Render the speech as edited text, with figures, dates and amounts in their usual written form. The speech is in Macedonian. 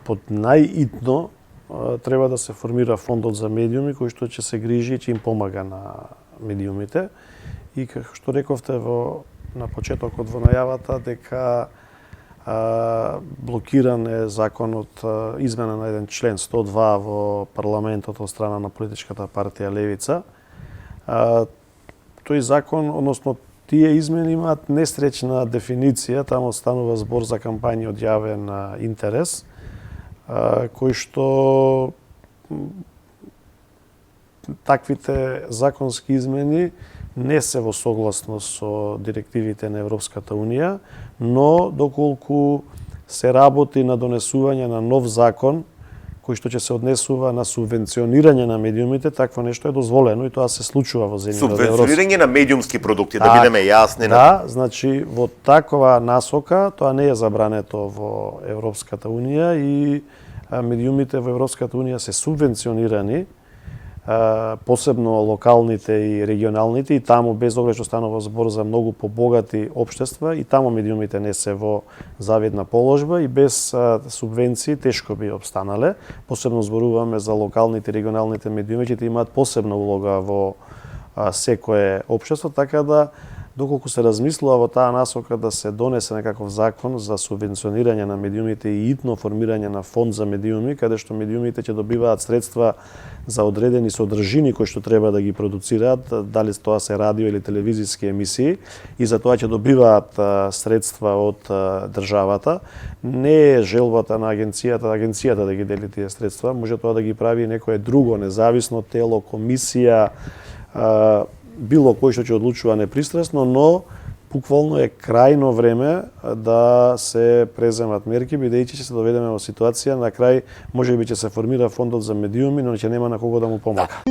Под најитно треба да се формира фондот за медиуми кој што ќе се грижи и ќе им помага на медиумите. И како што рековте на почетокот во најавата дека блокиран е законот, измена на еден член 102 во парламентот од страна на политичката партија Левица. Тој закон, односно тие измени имаат нестречна дефиниција, таму станува збор за кампањи од јавен интерес, кои што таквите законски измени не се во согласност со директивите на Европската Унија, но доколку се работи на донесување на нов закон кој што ќе се однесува на субвенционирање на медиумите, такво нешто е дозволено и тоа се случува во земјите од Европска. Субвенционирање на медиумски продукти, да бидеме јасни. Да, значи во такова насока тоа не е забрането во Европската Унија и медиумите во Европската Унија се субвенционирани, посебно локалните и регионалните, и таму без оглед што станува збор за многу побогати општества, и таму медиумите не се во завидна положба и без субвенции тешко би обстанале. Посебно зборуваме за локалните и регионалните медиуми, ќе имаат посебна улога во секое општество, така да доколку се размислува во таа насока да се донесе некаков закон за субвенционирање на медиумите и итно формирање на фонд за медиуми, каде што медиумите ќе добиваат средства за одредени содржини кои што треба да ги продуцираат, дали тоа се радио или телевизиски емисии, и за тоа ќе добиваат средства од државата. Не е желбата на агенцијата да ги дели тие средства, може тоа да ги прави некое друго независно тело, комисија, било кој што ќе одлучува непристрасно, но буквално е крајно време да се преземат мерки, бидејќи ќе се доведеме во ситуација на крај можеби ќе се формира фондот за медиуми, но ќе нема на кого да му помага.